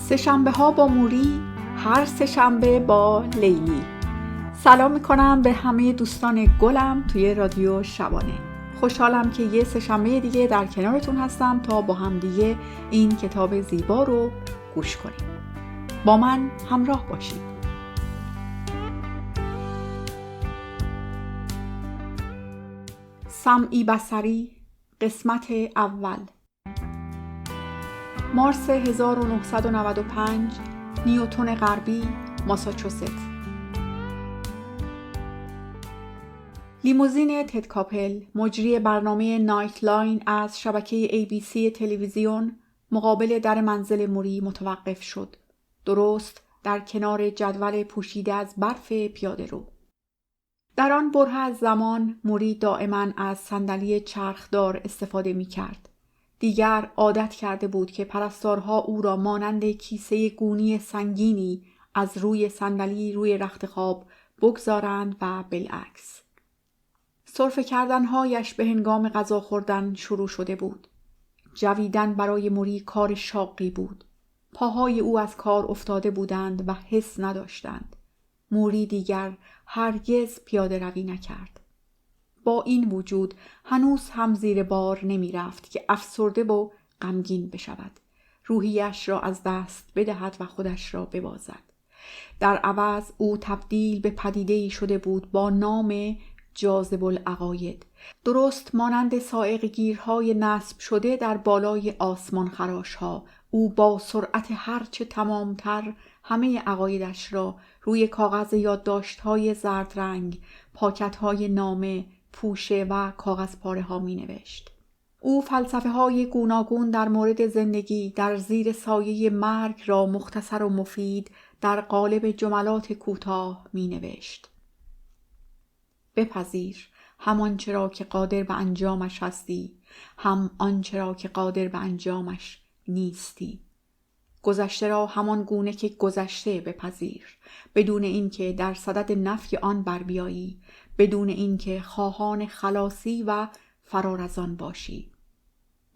سه‌شنبه ها با موری، هر سه‌شنبه با لیلی. سلام میکنم به همه دوستان گلم توی رادیو شبانه. خوشحالم که یه سه‌شنبه دیگه در کنارتون هستم تا با هم دیگه این کتاب زیبا رو گوش کنیم. با من همراه باشید. سمعی بصری، قسمت اول. مارس 1995، نیوتن غربی، ماساچوست. لیموزین تد کاپل، مجری برنامه نایت لاین از شبکه ABC تلویزیون، مقابل در منزل موری متوقف شد، درست در کنار جدول پوشیده از برف پیاده رو. در آن بره از زمان موری دائما از صندلی چرخدار استفاده می کرد. دیگر عادت کرده بود که پرستارها او را مانند کیسه گونی سنگینی از روی صندلی روی رخت خواب بگذارند و بالعکس. سرفه کردنهایش به هنگام غذا خوردن شروع شده بود. جویدن برای موری کار شاقی بود. پاهای او از کار افتاده بودند و حس نداشتند. موری دیگر هرگز پیاده روی نکرد. با این وجود هنوز هم زیر بار نمی رفت که افسرده و غمگین بشود، روحیش را از دست بدهد و خودش را ببازد. در عوض او تبدیل به پدیده‌ای شده بود با نام جاذب العقاید، درست مانند صاعقه‌گیرهای نصب شده در بالای آسمان خراش‌ها. او با سرعت هرچه تمامتر همه عقایدش را روی کاغذ یادداشت‌های زرد رنگ، پاکت‌های نامه، پوشه و کاغذ پاره ها می نوشت. او فلسفه های گوناگون در مورد زندگی در زیر سایه مرگ را مختصر و مفید در قالب جملات کوتاه می نوشت. بپذیر هم آنچه را که قادر به انجامش هستی، هم آنچه را که قادر به انجامش نیستی. گذشته را همان گونه که گذشته بپذیر، بدون اینکه در صدد نفی آن بر بیایی، بدون اینکه خواهان خلاصی و فرار از آن باشی.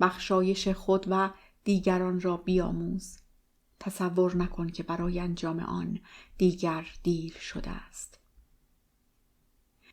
بخشایش خود و دیگران را بیاموز. تصور نکن که برای انجام آن دیگر دیر شده است.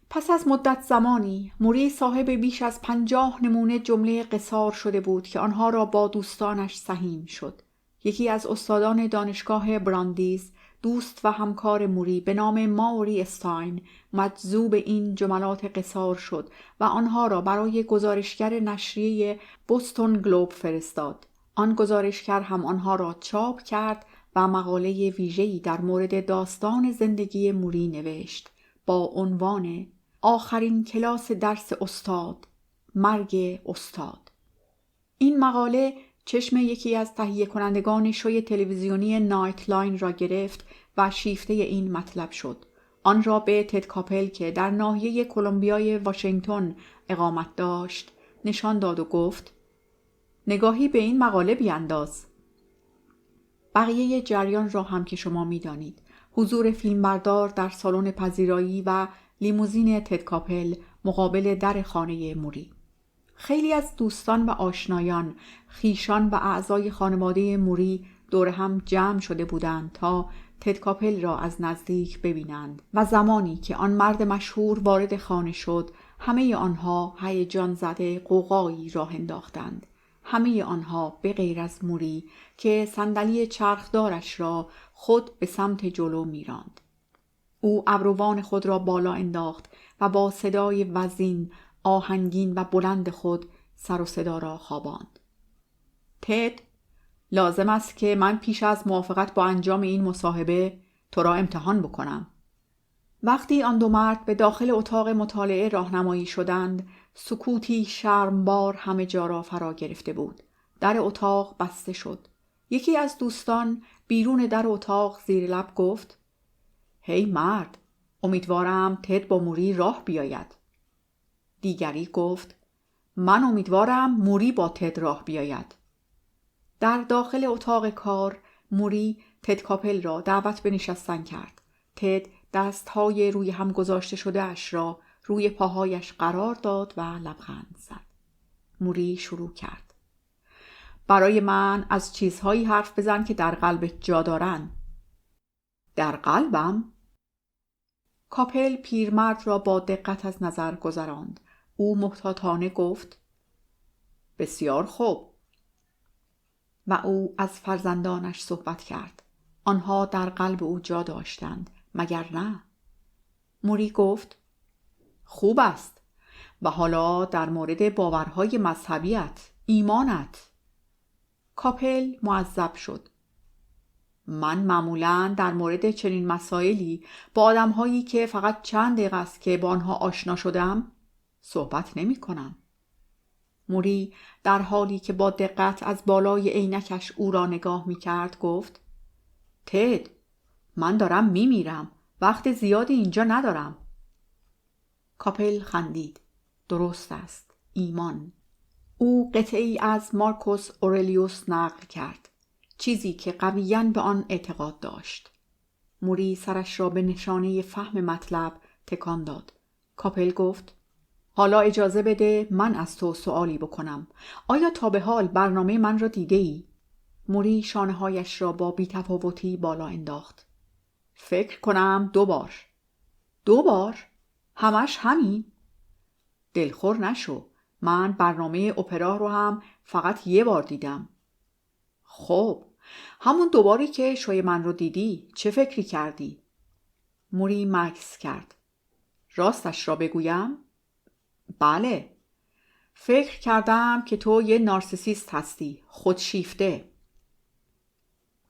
پس از مدت زمانی موری صاحب بیش از 50 نمونه جمله قصار شده بود که آنها را با دوستانش سهیم شد. یکی از استادان دانشگاه براندیز، دوست و همکار موری به نام ماوری استاین، مجذوب این جملات قصار شد و آنها را برای گزارشگر نشریه بوستون گلوب فرستاد. آن گزارشگر هم آنها را چاپ کرد و مقاله ویژه‌ای در مورد داستان زندگی موری نوشت با عنوان آخرین کلاس درس استاد، مرگ استاد. این مقاله چشم یکی از تهیه کنندگان شوی تلویزیونی نایت لاین را گرفت و شیفته این مطلب شد. آن را به تد کاپل که در ناحیه کلمبیای واشنگتن اقامت داشت نشان داد و گفت: نگاهی به این مقاله بیانداز. بقیه جریان را هم که شما می دانید. حضور فیلمبردار در سالن پذیرایی و لیموزین تد کاپل مقابل در خانه موری. خیلی از دوستان و آشنایان، خویشان و اعضای خانواده موری دور هم جمع شده بودند تا تد کاپل را از نزدیک ببینند و زمانی که آن مرد مشهور وارد خانه شد، همه آنها هیجان زده غوغایی راه انداختند. همه آنها به غیر از موری که صندلی چرخدارش را خود به سمت جلو می‌راند. او ابروان خود را بالا انداخت و با صدای وزین، آهنگین و بلند خود سر و صدا را خواباند. تد، لازم است که من پیش از موافقت با انجام این مصاحبه تو را امتحان بکنم. وقتی آن دو مرد به داخل اتاق مطالعه راهنمایی شدند، سکوتی شرمبار همه جا را فرا گرفته بود. در اتاق بسته شد. یکی از دوستان بیرون در اتاق زیر لب گفت: هی مرد، امیدوارم تد با موری راه بیاید. دیگری گفت: من امیدوارم موری با تد راه بیاید. در داخل اتاق کار موری تد کاپل را دعوت به نشستن کرد. تد دستهای روی هم گذاشته شده اش را روی پاهایش قرار داد و لبخند زد. موری شروع کرد: برای من از چیزهایی حرف بزن که در قلبت جا دارن. در قلبم؟ کاپل پیرمرد را با دقت از نظر گذراند. او محتاطانه گفت بسیار خوب. و او از فرزندانش صحبت کرد. آنها در قلب او جا داشتند، مگر نه؟ موری گفت خوب است. و حالا در مورد باورهای مذهبیت، ایمانت. کاپل معذب شد. من معمولاً در مورد چنین مسائلی با آدم‌هایی که فقط چند دقیقه است که با آنها آشنا شدم صحبت نمی‌کنم. موری در حالی که با دقت از بالای عینکش او را نگاه می‌کرد گفت تد، من دارم میمیرم. وقت زیادی اینجا ندارم. کاپل خندید. درست است. ایمان. او قطعی از مارکوس اورلیوس نقل کرد. چیزی که قویاً به آن اعتقاد داشت. موری سرش را به نشانه فهم مطلب تکان داد. کاپل گفت حالا اجازه بده من از تو سوالی بکنم. آیا تا به حال برنامه من را دیده ای؟ موری شانه‌هایش را با بی‌تفاوتی بالا انداخت. فکر کنم 2 بار. 2 بار؟ همش همین؟ دلخور نشو. من برنامه اپرا رو هم فقط 1 بار دیدم. خب، همون 2 باری که شوی من رو دیدی چه فکری کردی؟ موری مکث کرد. راستش را بگویم؟ بله. فکر کردم که تو یه نارسیسیست هستی، خودشیفته.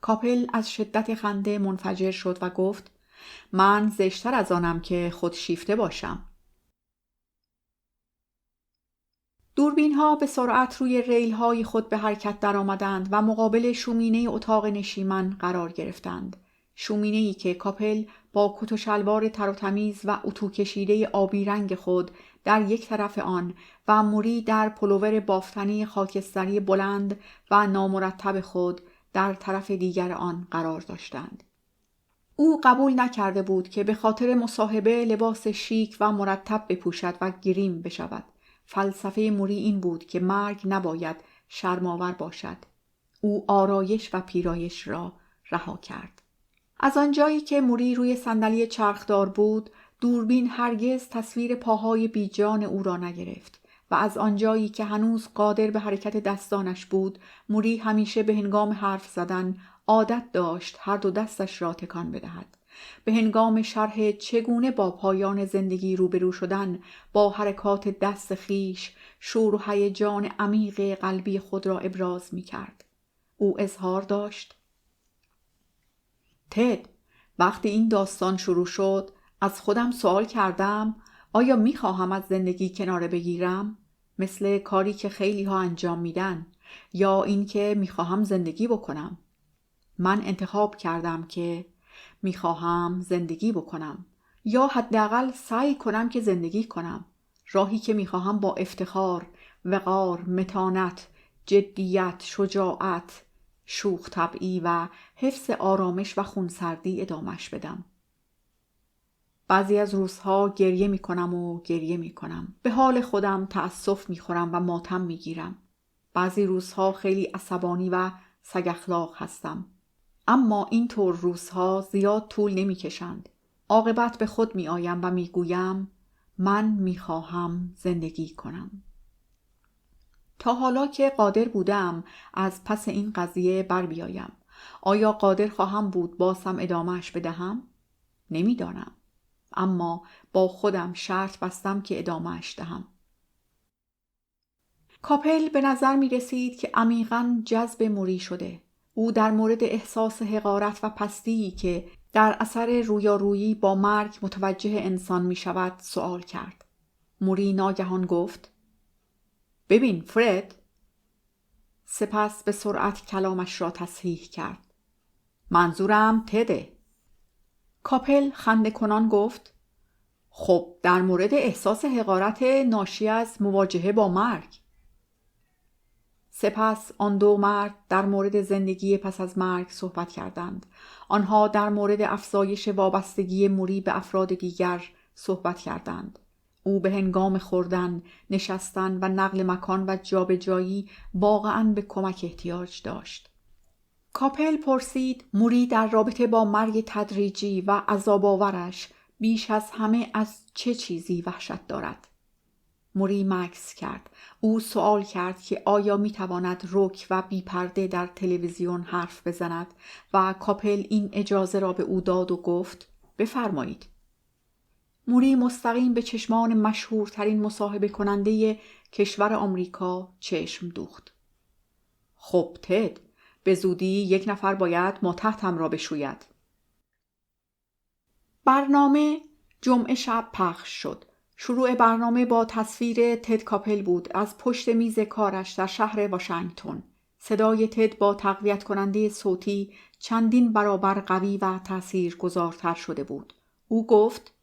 کاپل از شدت خنده منفجر شد و گفت من زشتر از آنم که خودشیفته باشم. دوربین‌ها به سرعت روی ریل‌های خود به حرکت درآمدند و مقابل شومینه اتاق نشیمن قرار گرفتند. شومینه‌ای که کاپل با کت و شلوار تر و تمیز و اتو کشیده آبی رنگ خود در یک طرف آن و موری در پلوور بافتنی خاکستری بلند و نامرتب خود در طرف دیگر آن قرار داشتند. او قبول نکرده بود که به خاطر مصاحبه لباس شیک و مرتب بپوشد و گریم بشود. فلسفه موری این بود که مرگ نباید شرم‌آور باشد. او آرایش و پیرایش را رها کرد. از آنجایی که موری روی صندلی چرخدار بود، دوربین هرگز تصویر پاهای بیجان او را نگرفت و از آنجایی که هنوز قادر به حرکت دستانش بود، موری همیشه به هنگام حرف زدن عادت داشت هر 2 دستش را تکان بدهد. به هنگام شرح چگونه با پایان زندگی روبرو شدن با حرکات دست خیش شور و هیجان عمیق قلبی خود را ابراز می کرد. او اظهار داشت تد، وقتی این داستان شروع شد از خودم سوال کردم آیا می خواهم از زندگی کناره بگیرم مثل کاری که خیلی ها انجام میدن یا این که می خواهم زندگی بکنم. من انتخاب کردم که می خواهم زندگی بکنم یا حداقل سعی کنم که زندگی کنم. راهی که می خواهم با افتخار، وقار، متانت، جدیت، شجاعت، شوخ طبعی و حفظ آرامش و خونسردی ادامش بدم. بعضی از روزها گریه می کنم و گریه می کنم. به حال خودم تأسف می خورم و ماتم می گیرم. بعضی روزها خیلی عصبانی و سگ اخلاق هستم. اما این طور روزها زیاد طول نمی کشند. عاقبت به خود می آیم و می گویم من می خواهم زندگی کنم. تا حالا که قادر بودم از پس این قضیه بر بیایم. آیا قادر خواهم بود بازم ادامهش بدهم؟ نمیدانم. اما با خودم شرط بستم که ادامهش دهم. کاپل به نظر می رسید که عمیقاً جذب موری شده. او در مورد احساس حقارت و پستی که در اثر رویارویی با مرگ متوجه انسان می شود سوال کرد. موری ناگهان گفت ببین فرد. سپس به سرعت کلامش را تصحیح کرد. منظورم تده. کاپل خنده کنان گفت خب در مورد احساس حقارت ناشی از مواجهه با مرگ. سپس آن 2 مرد در مورد زندگی پس از مرگ صحبت کردند. آنها در مورد افزایش وابستگی موری به افراد دیگر صحبت کردند. او به هنگام خوردن، نشستن و نقل مکان و جابجایی واقعاً به کمک احتیاج داشت. کاپل پرسید موری در رابطه با مرگ تدریجی و عذاب‌آورش بیش از همه از چه چیزی وحشت دارد؟ موری مکث کرد. او سوال کرد که آیا میتواند رک و بی پرده در تلویزیون حرف بزند و کاپل این اجازه را به او داد و گفت بفرمایید. موری مستقیم به چشمان مشهورترین مصاحبه کننده کشور آمریکا چشم دوخت. خب تد، به زودی یک نفر باید ما تحتم را بشوید. برنامه جمعه شب پخش شد. شروع برنامه با تصویر تد کاپل بود از پشت میز کارش در شهر واشنگتن. صدای تد با تقویت کننده صوتی چندین برابر قوی و تاثیرگذارتر شده بود. او گفت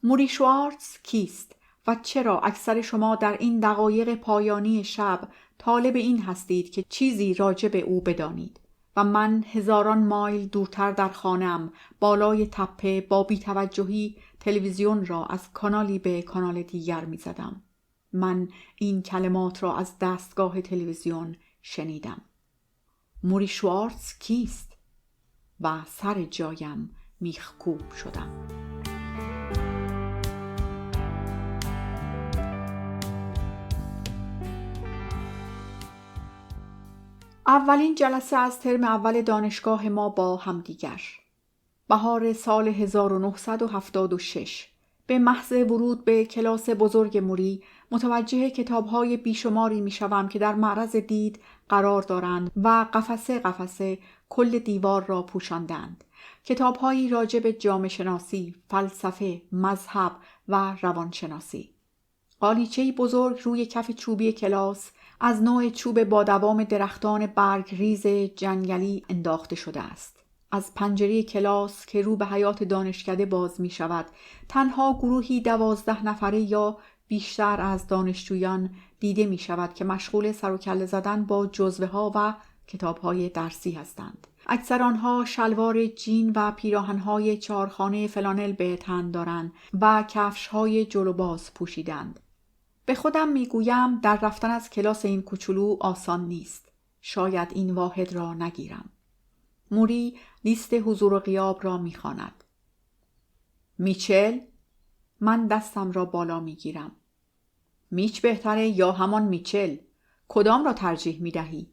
موری شوارتز کیست و چرا اکثر شما در این دقایق پایانی شب طالب این هستید که چیزی راجع به او بدانید و من هزاران مایل دورتر در خانه‌ام بالای تپه با بی‌توجهی تلویزیون را از کانالی به کانال دیگر می زدم. من این کلمات را از دستگاه تلویزیون شنیدم. موری شوارتز کیست؟ و سر جایم میخکوب شدم. اولین جلسه از ترم اول دانشگاه ما با همدیگر. بهار سال 1976. به محض ورود به کلاس بزرگ موری متوجه کتاب‌های بیشماری می‌شوم که در معرض دید قرار دارند و قفسه قفسه کل دیوار را پوشاندند. کتاب‌هایی راجع به جامعه شناسی، فلسفه، مذهب و روانشناسی. قالیچه‌ای بزرگ روی کف چوبی کلاس از نوع چوب با دوام درختان برگ ریز جنگلی انداخته شده است. از پنجره کلاس که رو به حیاط دانشکده باز می شود، تنها گروهی 12 نفره یا بیشتر از دانشجویان دیده می شود که مشغول سر و کله زدن با جزوه ها و کتاب های درسی هستند. اکثر آنها شلوار جین و پیراهن های چهارخانه فلانل به تن دارند و کفش های جلوباز پوشیدند. به خودم می گویم در رفتن از کلاس این کوچولو آسان نیست. شاید این واحد را نگیرم. موری لیست حضور و غیاب را می خواند. میچل؟ من دستم را بالا می گیرم. میچ بهتره یا همان میچل؟ کدام را ترجیح می دهی؟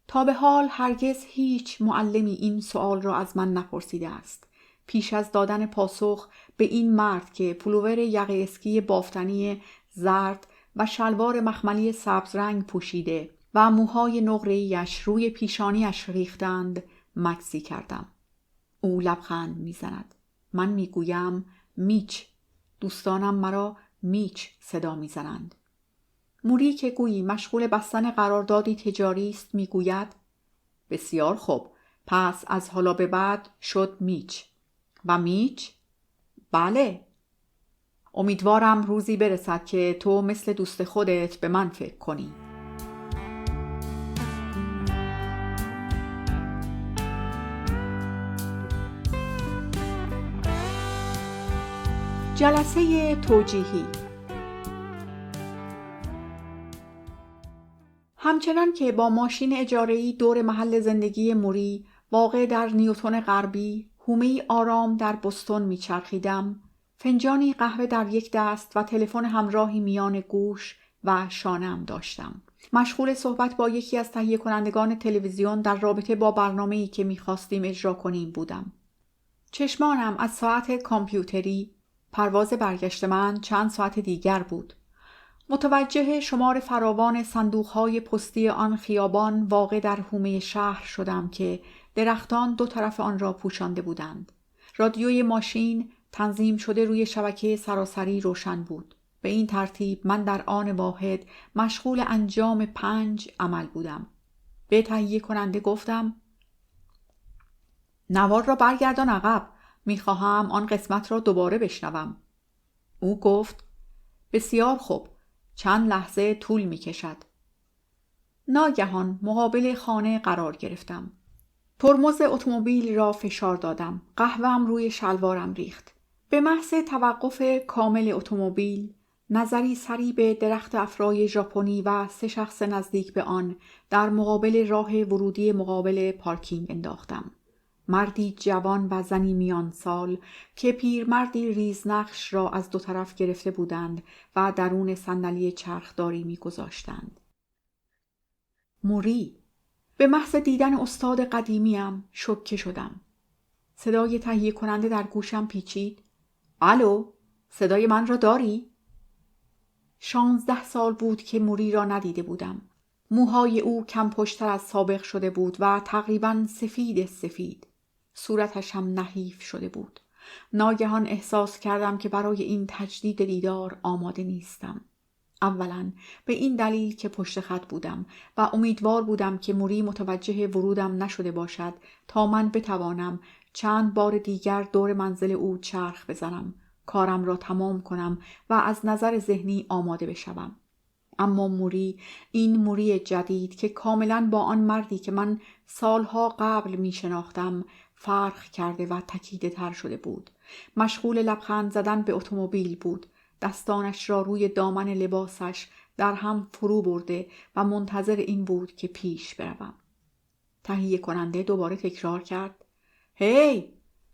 تا به حال هرگز هیچ معلمی این سوال را از من نپرسیده است. پیش از دادن پاسخ به این مرد که پلوور یقه اسکی بافتنی زرد و شلوار مخملی سبز رنگ پوشیده و موهای نقره‌ایش روی پیشانیش ریختند مکسی کردم. او لبخند میزند. من میگویم میچ. دوستانم مرا میچ صدا میزنند. موری که گویی مشغول بستن قراردادی تجاری است میگوید بسیار خوب، پس از حالا به بعد شد میچ. و میچ؟ بله. امیدوارم روزی برسد که تو مثل دوست خودت به من فکر کنی. جلسه توجیهی. همچنان که با ماشین اجاره‌ای دور محل زندگی موری واقع در نیوتن غربی حومه‌ای آرام در بوستون میچرخیدم، فنجانی قهوه در یک دست و تلفن همراهی میان گوش و شانه‌ام داشتم. مشغول صحبت با یکی از تهیه کنندگان تلویزیون در رابطه با برنامه‌ای که می‌خواستیم اجرا کنیم بودم. چشمانم از ساعت کامپیوتری، پرواز برگشت من چند ساعت دیگر بود. متوجه شمار فراوان صندوق‌های پستی آن خیابان واقع در حومه شهر شدم که درختان دو طرف آن را پوشانده بودند. رادیوی ماشین تنظیم شده روی شبکه سراسری روشن بود. به این ترتیب من در آن واحد مشغول انجام 5 عمل بودم. به تهیه کننده گفتم نوار را برگردان عقب، میخواهم آن قسمت را دوباره بشنوم. او گفت بسیار خوب، چند لحظه طول میکشد. ناگهان مقابل خانه قرار گرفتم. ترمز اتومبیل را فشار دادم. قهوه‌ام روی شلوارم ریخت. به محض توقف کامل اتومبیل، نظری سری به درخت افرای ژاپنی و 3 شخص نزدیک به آن در مقابل راه ورودی مقابل پارکینگ انداختم. مردی جوان و زنی میان سال که پیرمردی ریزنقش را از 2 طرف گرفته بودند و درون صندلی چرخداری می‌گذاشتند. موری. به محض دیدن استاد قدیمیم شوکه شدم. صدای تهیه کننده در گوشم پیچید. الو، صدای من را داری؟ 16 سال بود که موری را ندیده بودم. موهای او کم پشتر از سابق شده بود و تقریباً سفید. صورتش هم نحیف شده بود. ناگهان احساس کردم که برای این تجدید دیدار آماده نیستم. اولاً به این دلیل که پشت خط بودم و امیدوار بودم که موری متوجه ورودم نشده باشد تا من بتوانم چند بار دیگر دور منزل او چرخ بزنم، کارم را تمام کنم و از نظر ذهنی آماده بشوم. اما موری، این موری جدید که کاملاً با آن مردی که من سالها قبل می شناختم فرق کرده و تکیده تر شده بود. مشغول لبخند زدن به اتومبیل بود. دستانش را روی دامن لباسش در هم فرو برده و منتظر این بود که پیش بروم. تهیه کننده دوباره تکرار کرد. هی،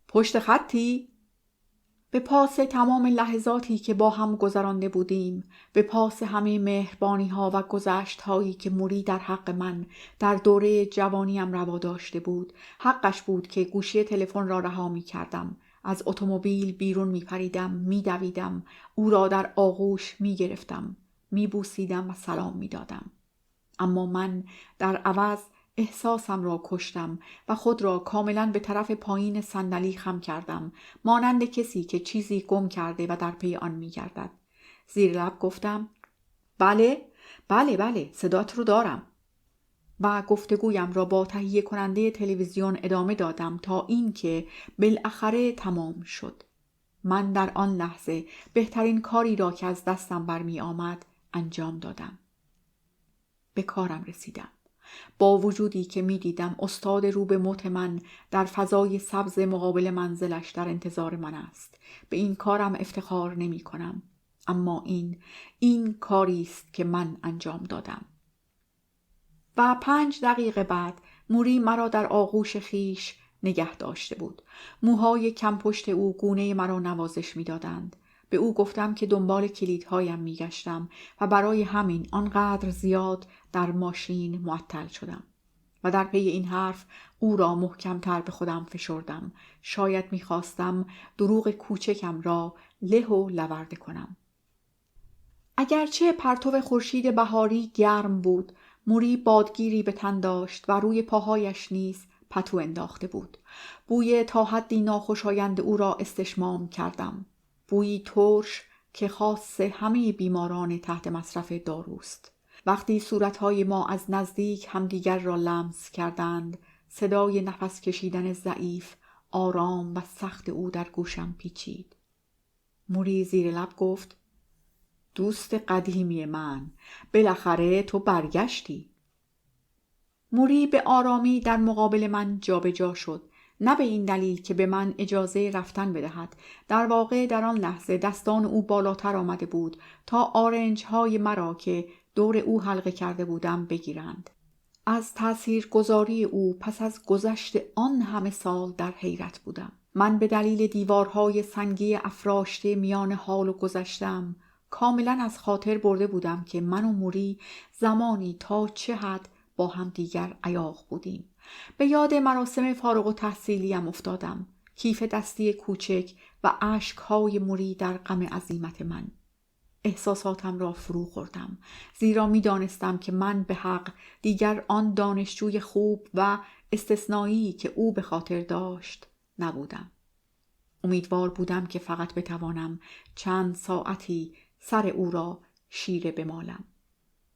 پشت خطی؟ به پاس تمام لحظاتی که با هم گذرانده بودیم، به پاس همه مهربانی ها و گذشت هایی که موری در حق من در دوره جوانیم روا داشته بود، حقش بود که گوشی تلفن را رها می کردم. از اتومبیل بیرون می پریدم، می دویدم، او را در آغوش می گرفتم، می بوسیدم و سلام می دادم. اما من در عوض احساسم را کشتم و خود را کاملا به طرف پایین صندلی خم کردم، مانند کسی که چیزی گم کرده و در پی آن می گردد. زیر لب گفتم بله صدات رو دارم و گفتگویم را با تهیه کننده تلویزیون ادامه دادم تا اینکه بالاخره تمام شد. من در آن لحظه بهترین کاری را که از دستم برمی آمد انجام دادم. به کارم رسیدم. با وجودی که می دیدم استاد رو به موت من در فضای سبز مقابل منزلش در انتظار من است. به این کارم افتخار نمی کنم. اما این کاری است که من انجام دادم. و 5 دقیقه بعد موری مرا در آغوش خیش نگه داشته بود. موهای کم پشت او گونه مرا نوازش می دادند. به او گفتم که دنبال کلیدهایم می گشتم و برای همین آنقدر زیاد در ماشین معطل شدم. و در پی این حرف او را محکم‌تر به خودم فشردم. شاید می خواستم دروغ کوچکم را له و لورده کنم. اگرچه پرتو خورشید بهاری گرم بود، موری بادگیری به تن داشت و روی پاهایش نیز پتو انداخته بود. بوی تا حدی ناخوشایند او را استشمام کردم. بویی ترش که خاص همه بیماران تحت مصرف داروست. وقتی صورتهای ما از نزدیک همدیگر را لمس کردند، صدای نفس کشیدن ضعیف، آرام و سخت او در گوشم پیچید. موری زیر لب گفت: دوست قدیمی من، بالاخره تو برگشتی. موری به آرامی در مقابل من جابجا شد، نه به این دلیل که به من اجازه رفتن بدهد. در واقع در آن لحظه دستان او بالاتر آمده بود تا آرنج‌های مرا که دور او حلقه کرده بودم بگیرند. از تاثیرگذاری او پس از گذشت آن همه سال در حیرت بودم. من به دلیل دیوارهای سنگی افراشته میان حال و گذشتم کاملا از خاطر برده بودم که من و موری زمانی تا چه حد با هم دیگر عیاق بودیم. به یاد مراسم فارغ التحصیلیم افتادم، کیف دستی کوچک و اشک‌های موری در غم عزیمت من. احساساتم را فرو خوردم، زیرا می دانستم که من به حق دیگر آن دانشجوی خوب و استثنایی که او به خاطر داشت نبودم. امیدوار بودم که فقط بتوانم چند ساعتی سر او را شیره بمالم.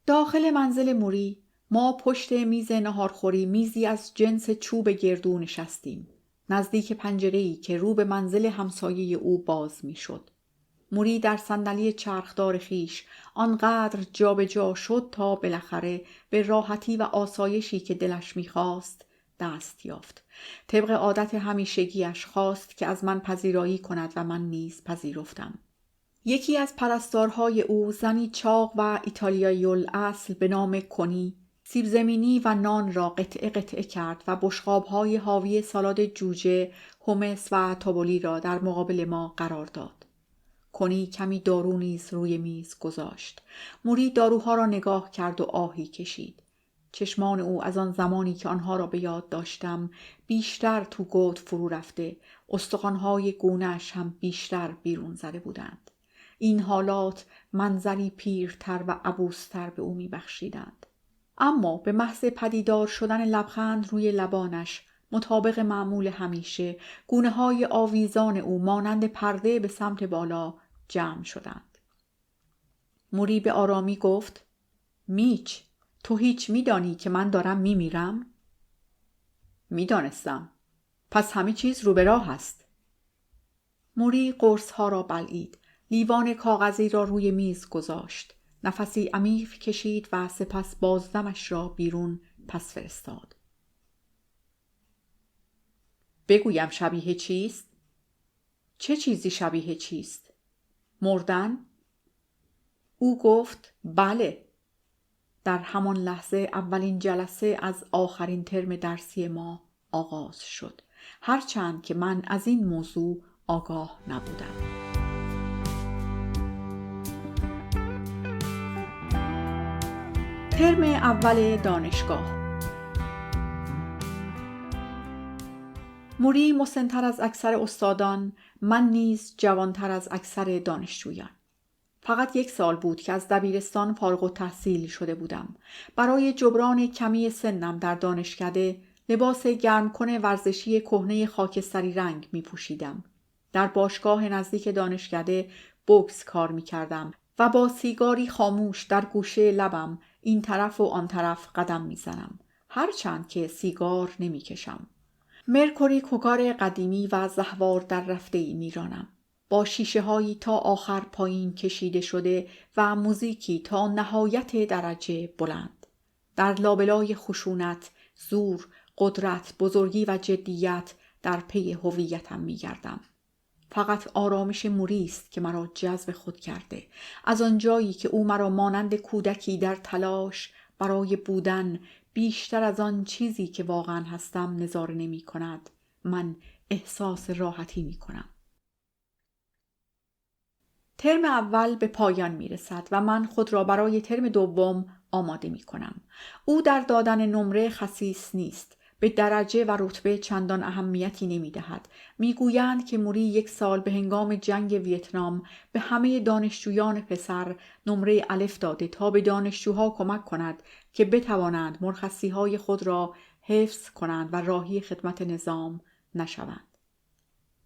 داخل منزل موری ما پشت میز ناهارخوری، میزی از جنس چوب گردو نشستیم، نزدیک پنجره‌ای که رو به منزل همسایه او باز می‌شد. موری در صندلی چرخدار خیش آنقدر جابجا شد تا بالاخره به راحتی و آسایشی که دلش می‌خواست دست یافت. طبق عادت همیشگیش خواست که از من پذیرایی کند و من نیز پذیرفتم. یکی از پرستارهای او، زنی چاق و ایتالیایی الاصل به نام کنی، سیب زمینی و نان را قطعه قطعه کرد و بشقاب‌های حاوی سالاد جوجه، hummus و تابولی را در مقابل ما قرار داد. کنی کمی دارو نیز روی میز گذاشت. موری داروها را نگاه کرد و آهی کشید. چشمان او از آن زمانی که آنها را به یاد داشتم بیشتر تو گود فرو رفته، استخوان‌های گونه‌اش هم بیشتر بیرون زده بودند. این حالات منظری پیرتر و عبوس‌تر به او می‌بخشیدند. اما به محض پدیدار شدن لبخند روی لبانش، مطابق معمول همیشه، گونه‌های آویزان او مانند پرده به سمت بالا جمع شدند. موری به آرامی گفت: میچ، تو هیچ میدانی که من دارم میمیرم؟ میدانستم. پس همه چیز رو به راه است. موری قرص‌ها را بلعید. لیوان کاغذی را روی میز گذاشت. نفسی عمیق کشید و سپس بازدمش را بیرون پس فرستاد. بگویم شبیه چیست؟ چه چیزی شبیه چیست؟ مردن؟ او گفت بله. در همان لحظه اولین جلسه از آخرین ترم درسی ما آغاز شد، هرچند که من از این موضوع آگاه نبودم. ترم اول دانشگاه. موری مسن‌تر از اکثر استادان، من نیز جوانتر از اکثر دانشجویان. فقط 1 سال بود که از دبیرستان فارغ التحصیل شده بودم. برای جبران کمی سنم در دانشکده لباس گرمکن ورزشی کهنه خاکستری رنگ می پوشیدم. در باشگاه نزدیک دانشکده بوکس کار می کردم و با سیگاری خاموش در گوشه لبم این طرف و آن طرف قدم می زنم، هرچند که سیگار نمی کشم. مرکوری کوکار قدیمی و زهوار در رفته‌ای می رانم، با شیشه هایی تا آخر پایین کشیده شده و موزیکی تا نهایت درجه بلند. در لابلای خشونت، زور، قدرت، بزرگی و جدیت در پی هویتم می گردم. فقط آرامش موری است که مرا جذب خود کرده. از آن جایی که او مرا مانند کودکی در تلاش برای بودن بیشتر از آن چیزی که واقعا هستم نظاره نمی کند، من احساس راحتی می کنم. ترم اول به پایان می رسد و من خود را برای ترم دوم آماده می کنم. او در دادن نمره خسیس نیست. به درجه و رتبه چندان اهمیتی نمی دهد. می گویند که موری 1 سال به هنگام جنگ ویتنام به همه دانشجویان پسر نمره الف داده تا به دانشجوها کمک کند که بتوانند مرخصی های خود را حفظ کنند و راهی خدمت نظام نشوند.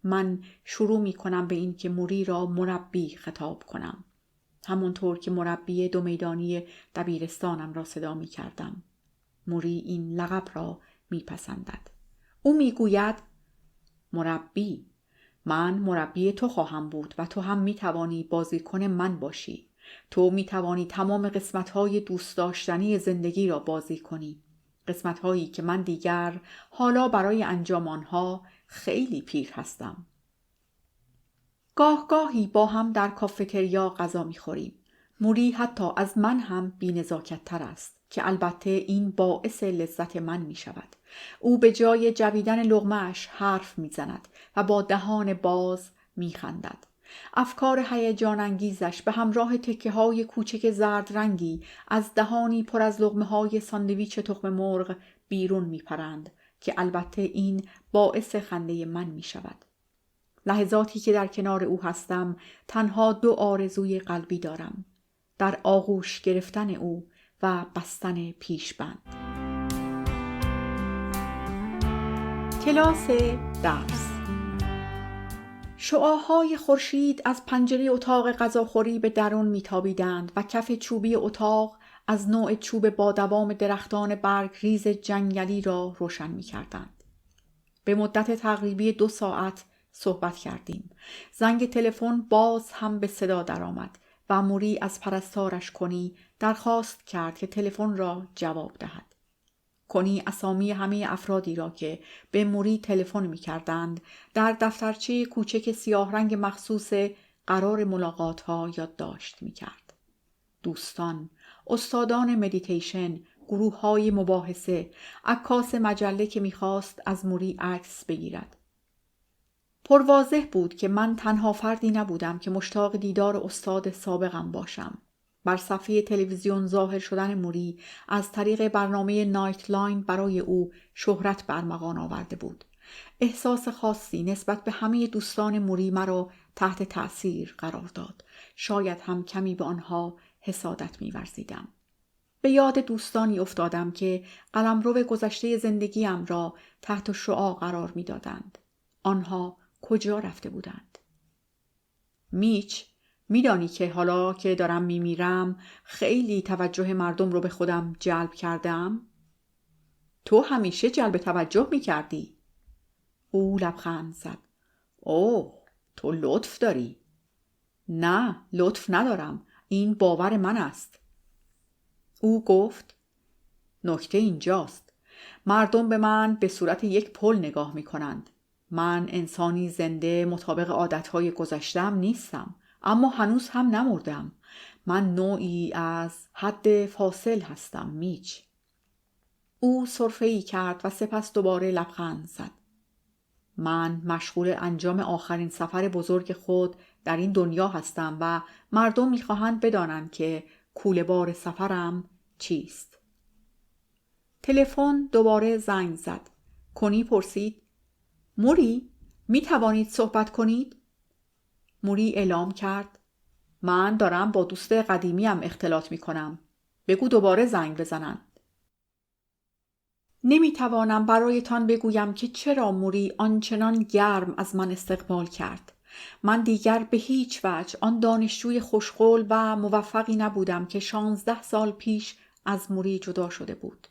من شروع می کنم به این که موری را مربی خطاب کنم، همونطور که مربی 2 میدانی دبیرستانم را صدا می کردم. موری این لقب را می پسندد. او می گوید: مربی، من مربی تو خواهم بود و تو هم می توانی بازیکن من باشی. تو می توانی تمام قسمت‌های دوست داشتنی زندگی را بازی کنی، قسمت‌هایی که من دیگر حالا برای انجام آنها خیلی پیر هستم. گاهی با هم در کافتریا غذا می‌خوریم. موری حتی از من هم بی‌نزاکت‌تر است که البته این باعث لذت من می‌شود. او به جای جویدن لقمه‌اش حرف می‌زند و با دهان باز می‌خندد. افکار هیجان انگیزش به همراه تکه‌های کوچک زرد رنگی از دهانی پر از لقمه‌های ساندویچ تخم مرغ بیرون می‌پرند که البته این باعث خنده من می‌شود. لحظاتی که در کنار او هستم تنها 2 آرزوی قلبی دارم: در آغوش گرفتن او و بستن پیشبند. کلاس درس. شعاعهای خورشید از پنجره اتاق غذاخوری به درون میتابیدند و کف چوبی اتاق از نوع چوب با دوام درختان برگ ریز جنگلی را روشن میکردند. به مدت تقریبی 2 ساعت صحبت کردیم. زنگ تلفن باز هم به صدا درآمد و موری از پرستارش کنی درخواست کرد که تلفن را جواب دهد. کنی اسامی همه افرادی را که به موری تلفن می‌کردند در دفترچه کوچک سیاه رنگ مخصوص قرار ملاقات‌ها یادداشت می‌کرد. دوستان، استادان مدیتیشن، گروه‌های مباحثه، عکاس مجله که می‌خواست از موری عکس بگیرد. پرواضح بود که من تنها فردی نبودم که مشتاق دیدار استاد سابقم باشم. بر صفحه تلویزیون ظاهر شدن موری از طریق برنامه نایت لاین برای او شهرت به ارمغان آورده بود. احساس خاصی نسبت به همه دوستان موری مرا تحت تأثیر قرار داد. شاید هم کمی به آنها حسادت می‌ورزیدم. به یاد دوستانی افتادم که قلمرو گذشته زندگیم را تحت شعاع قرار می‌دادند. آنها کجا رفته بودند؟ میچ، میدانی که حالا که دارم میمیرم خیلی توجه مردم رو به خودم جلب کردم؟ تو همیشه جلب توجه میکردی. او لبخند زد. اوه، تو لطف داری. نه، لطف ندارم. این باور من است. او گفت نکته اینجاست. مردم به من به صورت یک پل نگاه میکنند. من انسانی زنده مطابق عادتهای گذشته‌ام نیستم، اما هنوز هم نمردم. من نوعی از حد فاصل هستم، میچ. او سرفه‌ای کرد و سپس دوباره لبخند زد. من مشغول انجام آخرین سفر بزرگ خود در این دنیا هستم و مردم میخواهند بدانند که کوله‌بار سفرم چیست. تلفن دوباره زنگ زد. کنی پرسید موری، می توانید صحبت کنید؟ موری اعلام کرد من دارم با دوست قدیمیم اختلاط می کنم. بگو دوباره زنگ بزنند. نمی توانم برایتان بگویم که چرا موری آنچنان گرم از من استقبال کرد. من دیگر به هیچ وجه آن دانشجوی خوشقول و موفقی نبودم که 16 سال پیش از موری جدا شده بود.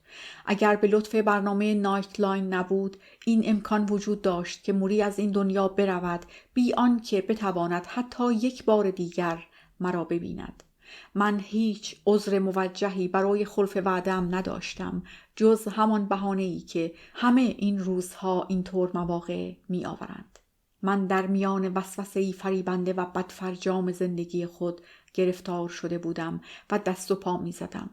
اگر به لطف برنامه نایت لاین نبود، این امکان وجود داشت که موری از این دنیا برود بی آنکه بتواند حتی یک بار دیگر مرا ببیند. من هیچ عذر موجهی برای خلف وعده‌ام نداشتم جز همان بهانه‌ای که همه این روزها اینطور مواقع می آورند. من در میان وسوسه‌ای فریبنده و بدفرجام زندگی خود گرفتار شده بودم و دست و پا می زدم.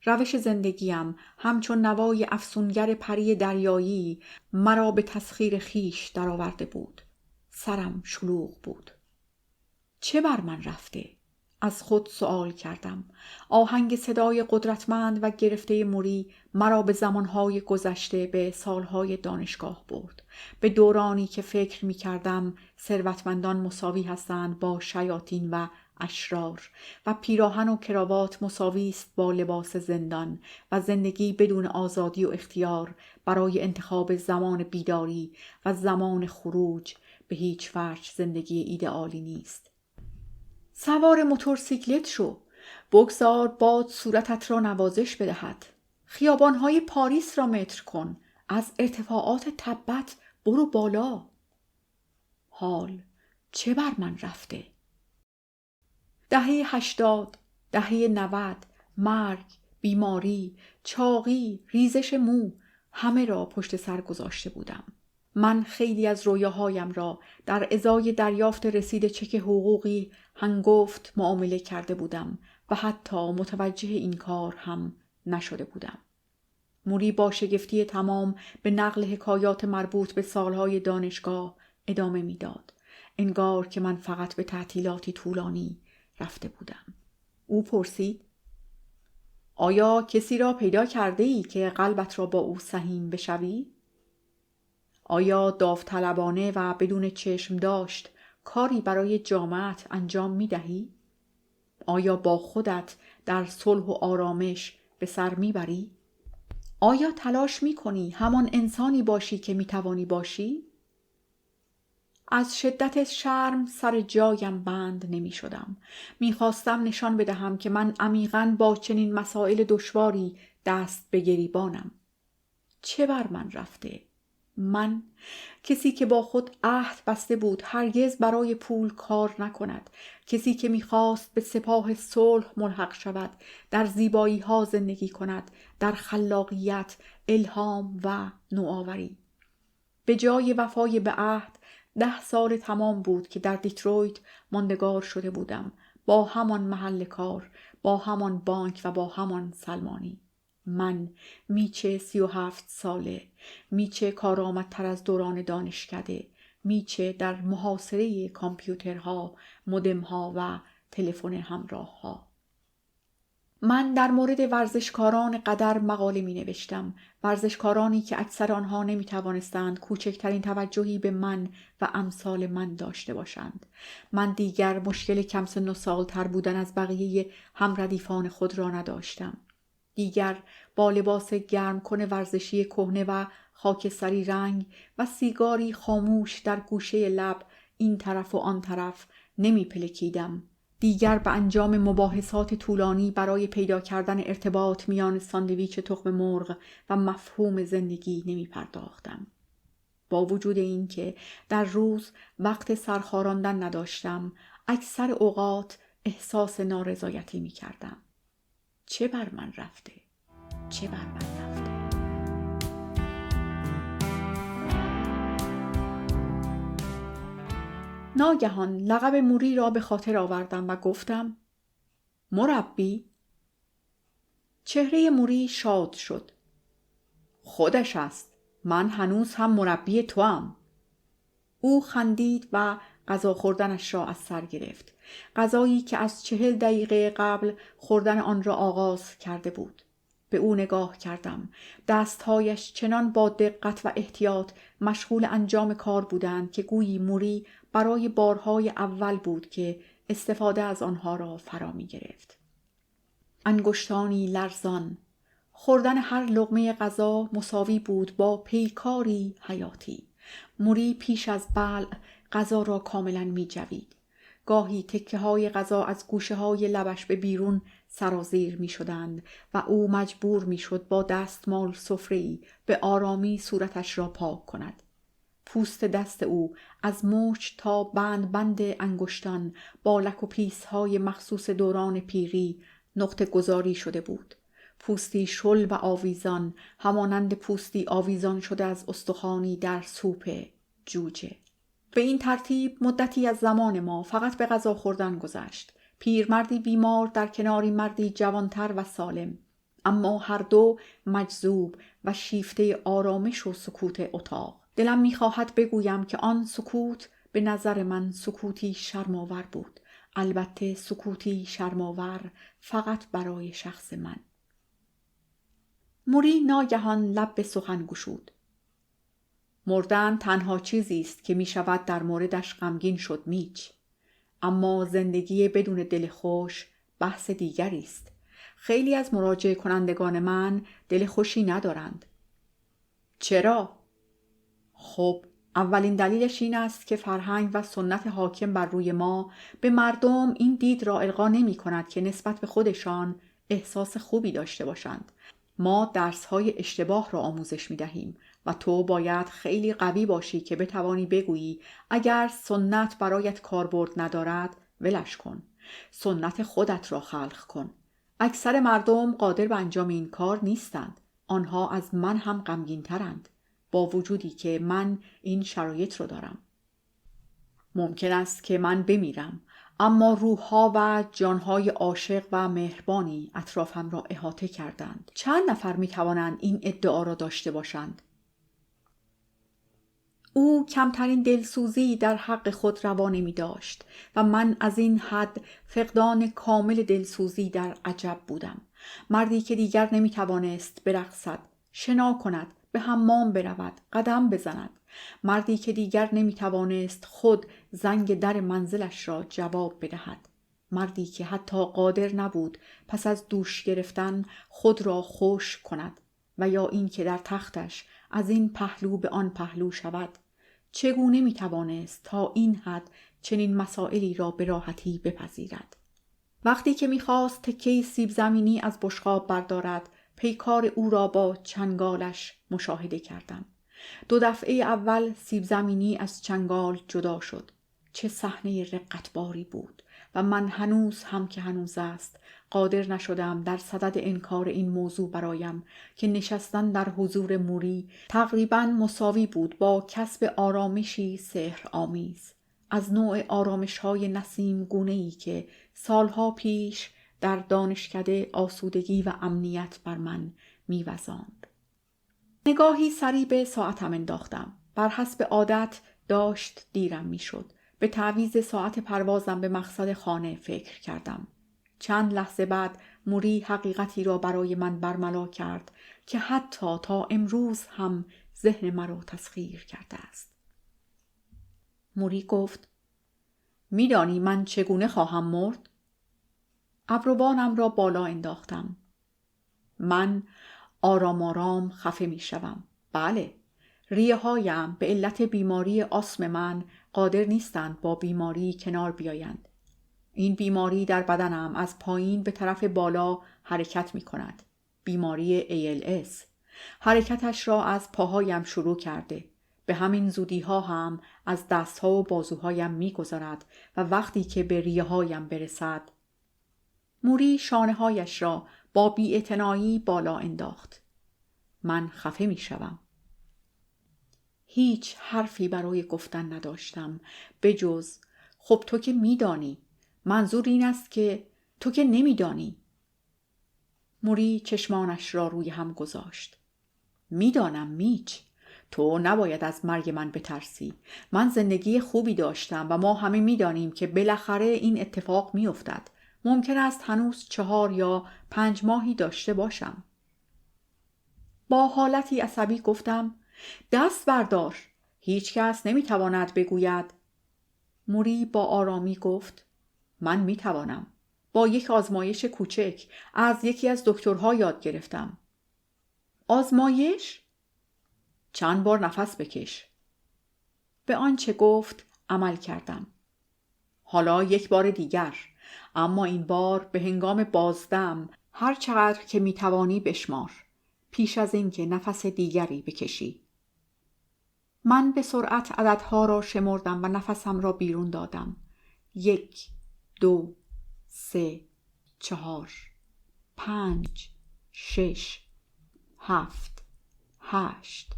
روش زندگیم همچون نوای افسونگر پری دریایی مرا به تسخیر خیش درآورده بود. سرم شلوغ بود. چه بر من رفته؟ از خود سوال کردم. آهنگ صدای قدرتمند و گرفته موری مرا به زمانهای گذشته، به سالهای دانشگاه برد. به دورانی که فکر می کردم ثروتمندان مساوی هستند با شیاطین و اشرار و پیراهن و کراوات مساوی است با لباس زندان و زندگی بدون آزادی و اختیار برای انتخاب زمان بیداری و زمان خروج به هیچ وجه زندگی ایدئالی نیست. سوار موتورسیکلت شو، بگذار باد صورتت را نوازش بدهد. خیابانهای پاریس را متر کن، از ارتفاعات تبت برو بالا. حال چه بر من رفته؟ دهه 80، دهه 90، مرگ، بیماری، چاقی، ریزش مو، همه را پشت سر گذاشته بودم. من خیلی از رویاهایم را در ازای دریافت رسید چک حقوقی هنگفت معامله کرده بودم و حتی متوجه این کار هم نشده بودم. موری با شگفتی تمام به نقل حکایات مربوط به سالهای دانشگاه ادامه میداد. انگار که من فقط به تعطیلاتی طولانی رفته بودم. او پرسید آیا کسی را پیدا کرده ای که قلبت را با او سهیم بشوی؟ آیا داوطلبانه و بدون چشم داشت کاری برای جامعت انجام می دهی؟ آیا با خودت در صلح و آرامش به سر می بری؟ آیا تلاش می کنی همان انسانی باشی که می توانی باشی؟ از شدت شرم سر جایم بند نمی شدم. می خواستم نشان بدهم که من عمیقاً با چنین مسائل دشواری دست به گریبانم. چه بر من رفته؟ من، کسی که با خود عهد بسته بود هرگز برای پول کار نکند، کسی که می‌خواست به سپاه صلح ملحق شود، در زیبایی ها زندگی کند، در خلاقیت، الهام و نوآوری. به جای وفای به عهد 10 سال تمام بود که در دیترویت ماندگار شده بودم، با همان محل کار، با همان بانک و با همان سلمانی. من، میچه 37 ساله، میچه کارآمدتر از دوران دانشکده، میچه در محاصره کامپیوترها، مودمها و تلفن همراهها. من در مورد ورزشکاران قدر مقاله می نوشتم، ورزشکارانی که اکثر آنها نمی توانستند کوچکترین توجهی به من و امثال من داشته باشند. من دیگر مشکل کم سن و سالتر بودن از بقیه همردیفان خود را نداشتم. دیگر با لباس گرم کن ورزشی کهنه و خاکستری رنگ و سیگاری خاموش در گوشه لب این طرف و آن طرف نمی پلکیدم. دیگر به انجام مباحثات طولانی برای پیدا کردن ارتباط میان ساندویچ تخم مرغ و مفهوم زندگی نمی پرداختم. با وجود این که در روز وقت سرخاراندن نداشتم، اکثر اوقات احساس نارضایتی می کردم. چه بر من رفته؟ چه بر من رفته؟ ناگهان لقب موری را به خاطر آوردم و گفتم: مربی؟ چهره موری شاد شد. خودش است. من هنوز هم مربی توام. او خندید و غذا خوردنش را از سر گرفت. غذایی که از 40 دقیقه قبل خوردن آن را آغاز کرده بود. به او نگاه کردم. دستهایش چنان با دقت و احتیاط مشغول انجام کار بودند که گویی موری برای بارهای اول بود که استفاده از آنها را فرا می گرفت. انگشتانی لرزان. خوردن هر لقمه غذا مساوی بود با پیکاری حیاتی. موری پیش از بلع غذا را کاملا می جوید. گاهی تکه های غذا از گوشه های لبش به بیرون سرازیر می شدند و او مجبور می شد با دستمال سفره‌ای به آرامی صورتش را پاک کند. پوست دست او از مچ تا بند بند انگشتان با لک و پیس های مخصوص دوران پیری نقطه گذاری شده بود. پوستی شل و آویزان، همانند پوستی آویزان شده از استخوانی در سوپ جوجه. به این ترتیب مدتی از زمان ما فقط به غذا خوردن گذشت. پیرمردی بیمار در کناری مردی جوانتر و سالم، اما هر دو مجذوب و شیفته آرامش و سکوت اتاق. دلم می‌خواهد بگویم که آن سکوت به نظر من سکوتی شرم‌آور بود. البته سکوتی شرم‌آور فقط برای شخص من. موری ناگهان لب به سخن گشود. مردن تنها چیزی است که می شود در موردش غمگین شد میچ. اما زندگی بدون دل خوش بحث دیگری است. خیلی از مراجعه کنندگان من دل خوشی ندارند. چرا؟ خب، اولین دلیلش این است که فرهنگ و سنت حاکم بر روی ما به مردم این دید را القا نمی کند که نسبت به خودشان احساس خوبی داشته باشند. ما درس‌های اشتباه را آموزش می‌دهیم و تو باید خیلی قوی باشی که بتوانی بگویی اگر سنت برایت کاربرد ندارد ولش کن. سنت خودت را خلق کن. اکثر مردم قادر به انجام این کار نیستند. آنها از من هم غمگین‌ترند، با وجودی که من این شرایط رو دارم. ممکن است که من بمیرم، اما روح‌ها و جان‌های عاشق و مهربانی اطرافم را احاطه کردند. چند نفر می‌توانند این ادعا را داشته باشند؟ او کمترین دلسوزی در حق خود روا نمی‌داشت و من از این حد فقدان کامل دلسوزی در عجب بودم. مردی که دیگر نمی‌توانست برقصد، شنا کند، به حمام برود، قدم بزند. مردی که دیگر نمی‌توانست خود زنگ در منزلش را جواب بدهد. مردی که حتی قادر نبود پس از دوش گرفتن خود را خشک کند و یا این که در تختش از این پهلو به آن پهلو شود. چگونه می‌توانست تا این حد چنین مسائلی را به راحتی بپذیرد؟ وقتی که می‌خواست تکه‌ای سیب زمینی از بشقاب بردارد، پیکار او را با چنگالش مشاهده کردم. 2 دفعه اول سیب زمینی از چنگال جدا شد. چه صحنه رقتباری بود و من هنوز هم که هنوز است قادر نشدم در صدد انکار این موضوع برایم که نشستن در حضور موری تقریباً مساوی بود با کسب آرامشی سحر آمیز، از نوع آرامش‌های نسیم گونه‌ای که سالها پیش در دانشکده آسودگی و امنیت بر من می‌وزاند. نگاهی سری به ساعتم انداختم. بر حسب عادت داشت دیرم می‌شد. به تعویض ساعت پروازم به مقصد خانه فکر کردم. چند لحظه بعد موری حقیقتی را برای من برملا کرد که حتی تا امروز هم ذهن مرا تسخیر کرده است. موری گفت: می‌دانی من چگونه خواهم مرد؟ ابروانم را بالا انداختم. من آرام آرام خفه می‌شوم. بله، ریه‌هایم به علت بیماری آسم من قادر نیستند با بیماری کنار بیایند. این بیماری در بدنم از پایین به طرف بالا حرکت می کند. بیماری ALS. حرکتش را از پاهایم شروع کرده. به همین زودی‌ها هم از دستها و بازوهایم می گذارد و وقتی که به ریه‌هایم برسد. موری شانه‌هایش را با بی‌اعتنایی بالا انداخت. من خفه می شوم. هیچ حرفی برای گفتن نداشتم به جز: خب تو که می‌دانی. منظور این است که تو که نمی‌دانی. موری چشمانش را روی هم گذاشت. می‌دانم میچ. تو نباید از مرگ من بترسی. من زندگی خوبی داشتم و ما همه می‌دانیم که بالاخره این اتفاق می‌افتد. ممکن است هنوز 4 یا 5 ماهی داشته باشم. با حالتی عصبی گفتم: دست بردار. هیچ کس نمی‌تواند بگوید. موری با آرامی گفت: من می‌توانم. با یک آزمایش کوچک از یکی از دکترها یاد گرفتم. آزمایش؟ چند بار نفس بکش. به آنچه گفت عمل کردم. حالا یک بار دیگر، اما این بار به هنگام بازدم هر چقدر که می‌توانی بشمار، پیش از این که نفس دیگری بکشی. من به سرعت عددها را شمردم و نفسم را بیرون دادم. 1 2 3 4 5 6 7 8.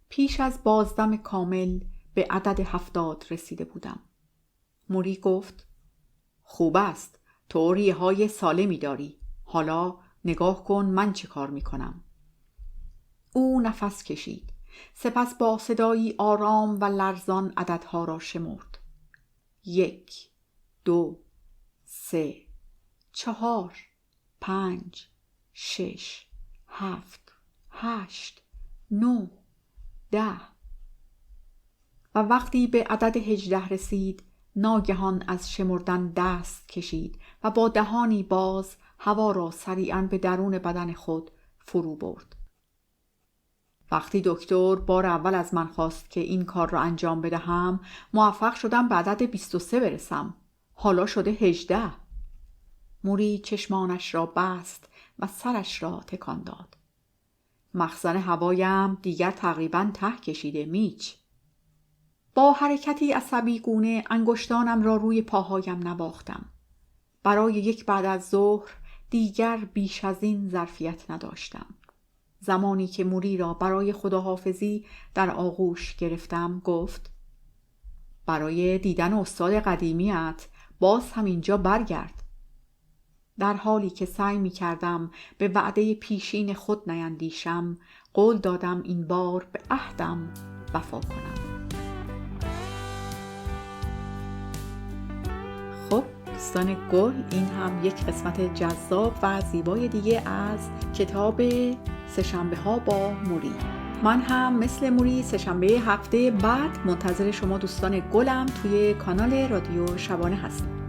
پیش از بازدم کامل به عدد 70 رسیده بودم. موری گفت: خوب است. تو ریه‌های سالمی داری. حالا نگاه کن من چه کار میکنم. او نفس کشید. سپس با صدایی آرام و لرزان عددها را شمرد. 1 2 3 4 5 6 7 8 9 10. و وقتی به عدد 18 رسید، ناگهان از شمردن دست کشید و با دهانی باز هوا را سریعاً به درون بدن خود فرو برد. وقتی دکتر بار اول از من خواست که این کار را انجام بدهم، موفق شدم به عدد 23 برسم. حالا شده 18. موری چشمانش را بست و سرش را تکان داد. مخزن هوایم دیگر تقریباً ته کشیده میچ. با حرکتی عصبی گونه انگشتانم را روی پاهایم نواختم. برای یک بعد از ظهر دیگر بیش از این ظرفیت نداشتم. زمانی که موری را برای خداحافظی در آغوش گرفتم گفت: برای دیدن استاد قدیمیت باز هم اینجا برگرد. در حالی که سعی می کردم به وعده پیشین خود نیندیشم، قول دادم این بار به عهدم وفا کنم. خب دوستان گل، این هم یک قسمت جذاب و زیبای دیگه از کتاب سه‌شنبه ها با موری. من هم مثل موری سه‌شنبه هفته بعد منتظر شما دوستان گلم توی کانال رادیو شبانه هستم.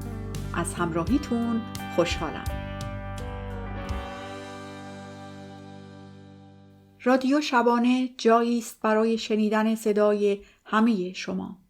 از همراهیتون خوشحالم. رادیو شبانه جایی است برای شنیدن صدای همه شما.